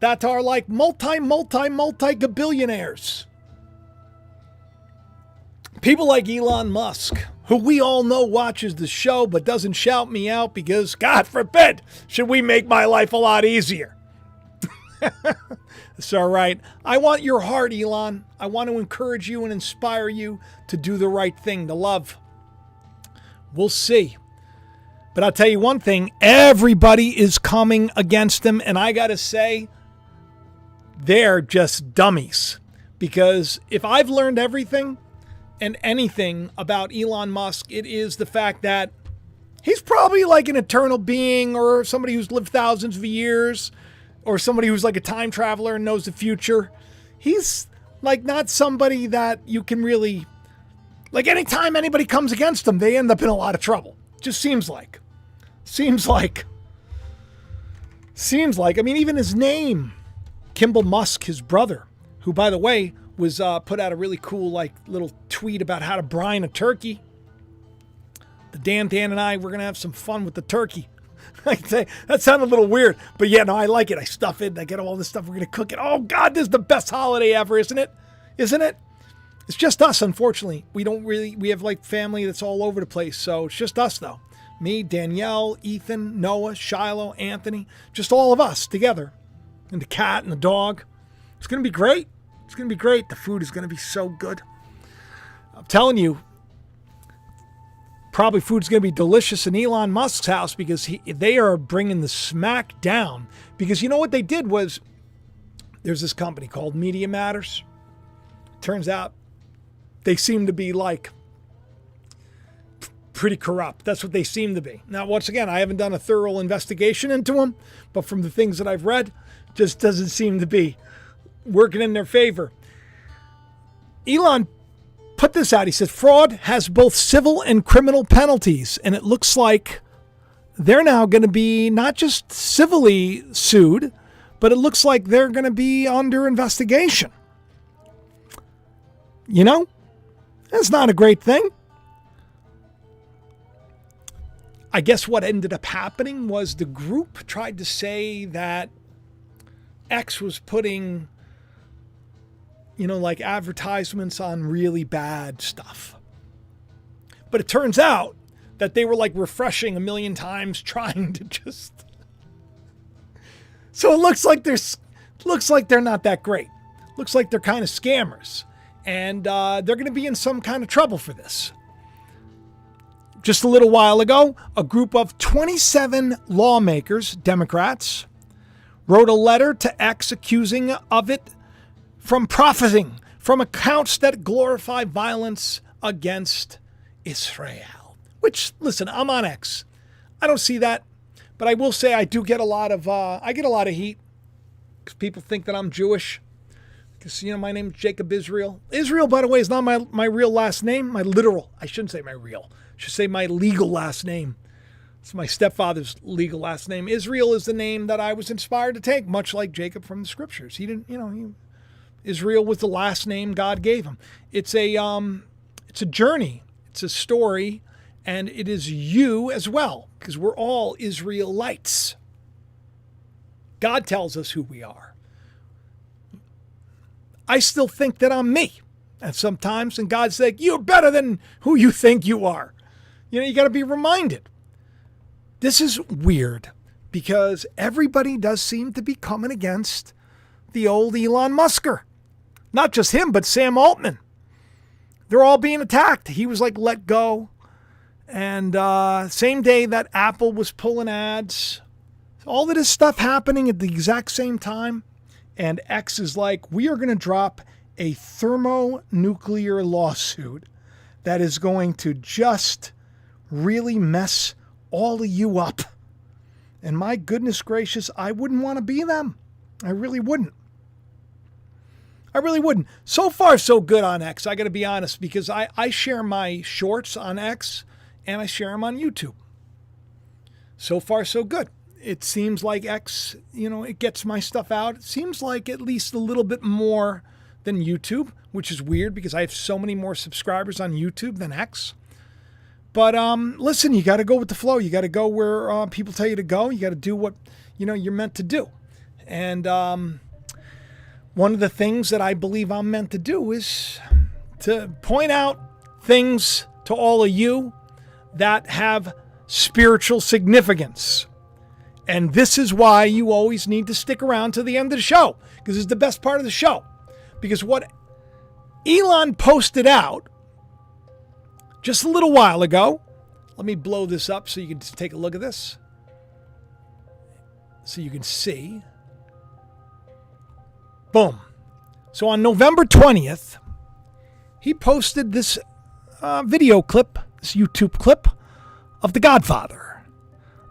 that are like multi-gabillionaires. People like Elon Musk, who we all know watches the show but doesn't shout me out because, God forbid, should we make my life a lot easier. It's all right. I want your heart, Elon. I want to encourage you and inspire you to do the right thing, to love. We'll see. But I'll tell you one thing, everybody is coming against him, and I got to say, they're just dummies. Because if I've learned everything and anything about Elon Musk, it is the fact that he's probably like an eternal being or somebody who's lived thousands of years or somebody who's like a time traveler and knows the future. He's like not somebody that you can really, like anytime anybody comes against him, they end up in a lot of trouble. Just seems like. I mean, even his name, Kimble Musk, his brother, who, by the way, was put out a really cool like little tweet about how to brine a turkey. The Dan and I, we're going to have some fun with the turkey. I'd say that sounded a little weird, but yeah, no, I like it. I stuff it. I get all this stuff. We're going to cook it. Oh God, this is the best holiday ever, isn't it? Isn't it? It's just us, unfortunately. We have like family that's all over the place. So it's just us though. Me, Danielle, Ethan, Noah, Shiloh, Anthony, just all of us together. And the cat and the dog. It's going to be great. It's going to be great. The food is going to be so good. I'm telling you, probably food's going to be delicious in Elon Musk's house because they are bringing the smack down. Because you know what they did was, there's this company called Media Matters. Turns out they seem to be like pretty corrupt. That's what they seem to be. Now, once again, I haven't done a thorough investigation into them, but from the things that I've read, just doesn't seem to be working in their favor. Elon put this out. He said, fraud has both civil and criminal penalties. And it looks like they're now going to be not just civilly sued, but it looks like they're going to be under investigation. You know, that's not a great thing. I guess what ended up happening was the group tried to say that X was putting, you know, like advertisements on really bad stuff. But it turns out that they were like refreshing a million times trying to just... So it looks like they're not that great. Looks like they're kind of scammers. And they're going to be in some kind of trouble for this. Just a little while ago, a group of 27 lawmakers, Democrats, wrote a letter to X accusing of it from profiting from accounts that glorify violence against Israel. Which, listen, I'm on X. I don't see that, but I will say I do get a lot of heat because people think that I'm Jewish. Because, you know, my name is Jacob Israel. Israel, by the way, is not my real last name. I shouldn't say my real. I should say my legal last name. It's my stepfather's legal last name. Israel is the name that I was inspired to take, much like Jacob from the scriptures. Israel was the last name God gave him. It's a journey. It's a story, and it is you as well, because we're all Israelites. God tells us who we are. I still think that I'm me. And sometimes, and God's like, you're better than who you think you are. You know, you got to be reminded. This is weird because everybody does seem to be coming against the old Elon Musker. Not just him, but Sam Altman. They're all being attacked. He was like let go. And same day that Apple was pulling ads. All of this stuff happening at the exact same time. And X is like, we are going to drop a thermonuclear lawsuit that is going to just really mess all of you up. And my goodness gracious, I wouldn't want to be them. I really wouldn't. So far, so good on X. I got to be honest, because I share my shorts on X and I share them on YouTube. So far, so good. It seems like X, you know, it gets my stuff out. It seems like at least a little bit more than YouTube, which is weird because I have so many more subscribers on YouTube than X. But listen, you got to go with the flow. You got to go where people tell you to go. You got to do what, you know, you're meant to do. And one of the things that I believe I'm meant to do is to point out things to all of you that have spiritual significance. And this is why you always need to stick around to the end of the show, because it's the best part of the show. Because what Elon posted out just a little while ago, let me blow this up so you can just take a look at this, so you can see. Boom. So on November 20th, he posted this video clip, this YouTube clip of the Godfather,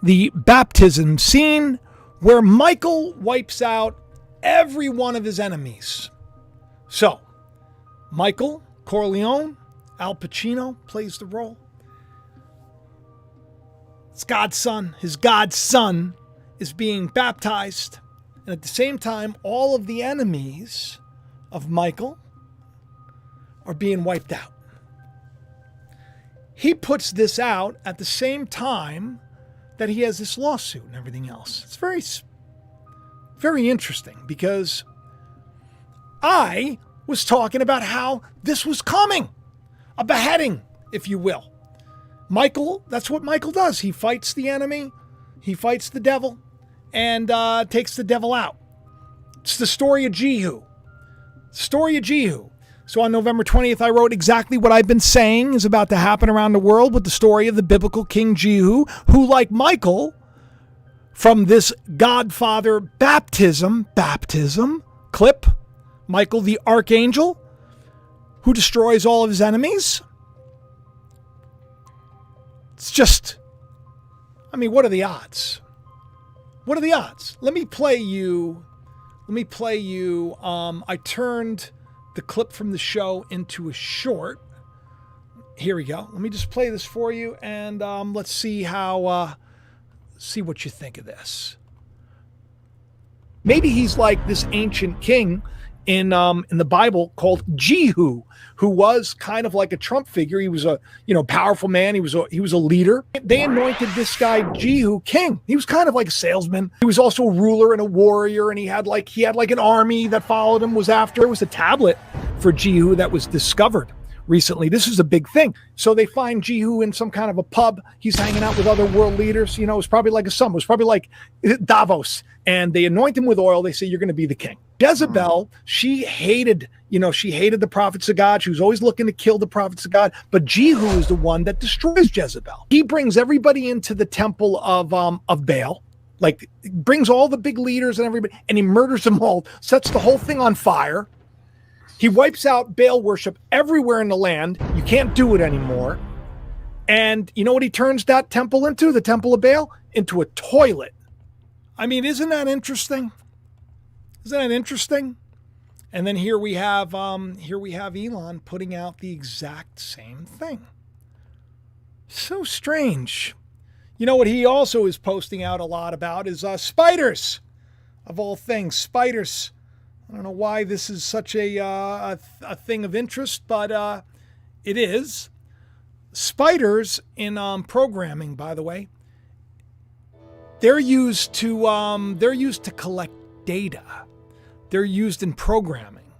the baptism scene where Michael wipes out every one of his enemies. So, Michael Corleone, Al Pacino plays the role. It's God's son. His God's son is being baptized. And at the same time, all of the enemies of Michael are being wiped out. He puts this out at the same time that he has this lawsuit and everything else. It's very, very interesting, because I was talking about how this was coming. A beheading, if you will. Michael, that's what Michael does. He fights the enemy. He fights the devil and takes the devil out. It's the story of Jehu. Story of Jehu. So on November 20th, I wrote exactly what I've been saying is about to happen around the world with the story of the biblical King Jehu, who, like Michael, from this Godfather baptism clip, Michael the archangel, who destroys all of his enemies. It's just, I mean, what are the odds? What are the odds? Let me play you. I turned the clip from the show into a short. Here we go. Let me just play this for you, and let's see see what you think of this. Maybe he's like this ancient king in the Bible called Jehu, who was kind of like a Trump figure. He was a powerful man. He was a leader. They anointed this guy Jehu king. He was kind of like a salesman. He was also a ruler and a warrior, and he had like an army that followed him, was after. There was a tablet for Jehu that was discovered recently. This is a big thing. So they find Jehu in some kind of a pub. He's hanging out with other world leaders. It was probably like a summer. It was probably like Davos. And they anoint him with oil. They say, you're going to be the king. Jezebel, she hated the prophets of God. She was always looking to kill the prophets of God. But Jehu is the one that destroys Jezebel. He brings everybody into the temple of Baal. Like, brings all the big leaders and everybody, and he murders them all, sets the whole thing on fire. He wipes out Baal worship everywhere in the land. You can't do it anymore. And you know what he turns that temple into, the temple of Baal? Into a toilet. I mean, isn't that interesting? Isn't that interesting? And then here we have Elon putting out the exact same thing. So strange. You know what he also is posting out a lot about is spiders, of all things, spiders. I don't know why this is such a thing of interest, but it is. Spiders in programming, by the way, they're used to collect data. They're used in programming.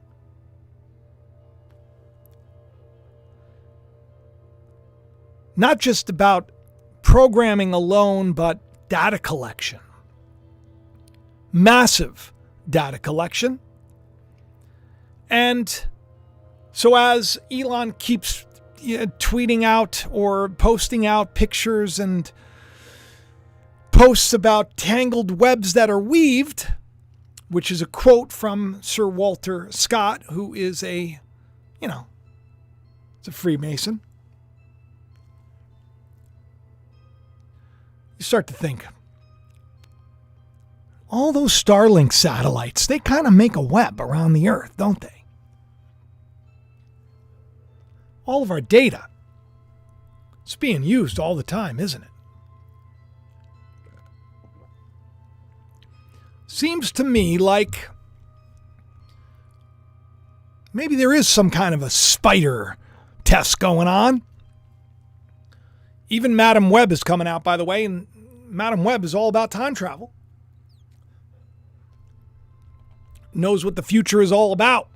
Not just about programming alone, but data collection. Massive data collection. And so as Elon keeps tweeting out or posting out pictures and posts about tangled webs that are weaved, which is a quote from Sir Walter Scott, who is it's a Freemason. You start to think, all those Starlink satellites, they kind of make a web around the earth, don't they? All of our data, it's being used all the time, isn't it? Seems to me like maybe there is some kind of a spider test going on. Even Madam Web is coming out, by the way, and Madam Web is all about time travel. knows what the future is all about.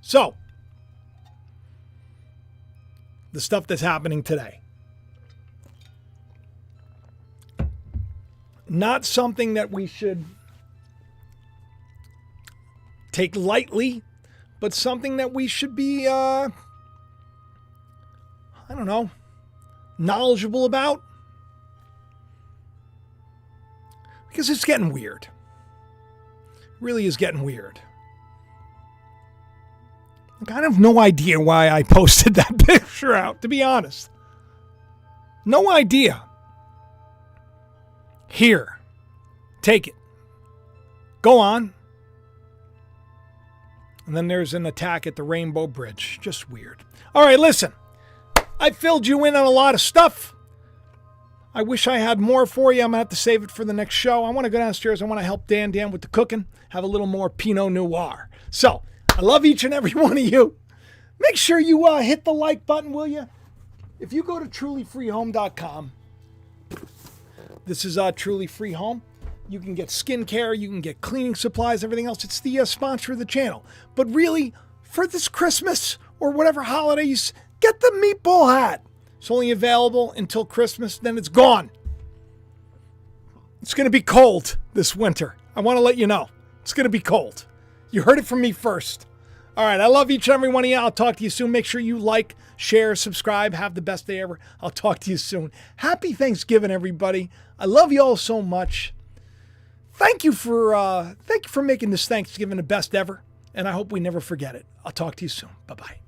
So, the stuff that's happening today. Not something that we should take lightly, but something that we should be, knowledgeable about. Because it's getting weird. It really is getting weird. Like, I have no idea why I posted that picture out, to be honest. No idea. Here. Take it. Go on. And then there's an attack at the Rainbow Bridge. Just weird. All right, listen. I filled you in on a lot of stuff. I wish I had more for you. I'm going to have to save it for the next show. I want to go downstairs. I want to help Dan with the cooking. Have a little more Pinot Noir. So, I love each and every one of you. Make sure you hit the like button, will you? If you go to trulyfreehome.com, this is Truly Free Home. You can get skincare, you can get cleaning supplies, everything else. It's the sponsor of the channel. But really, for this Christmas or whatever holidays, get the meatball hat. It's only available until Christmas, then it's gone. It's going to be cold this winter. I want to let you know. It's going to be cold. You heard it from me first. All right, I love each and every one of you. I'll talk to you soon. Make sure you like, share, subscribe. Have the best day ever. I'll talk to you soon. Happy Thanksgiving, everybody. I love you all so much. Thank you for making this Thanksgiving the best ever, and I hope we never forget it. I'll talk to you soon. Bye-bye.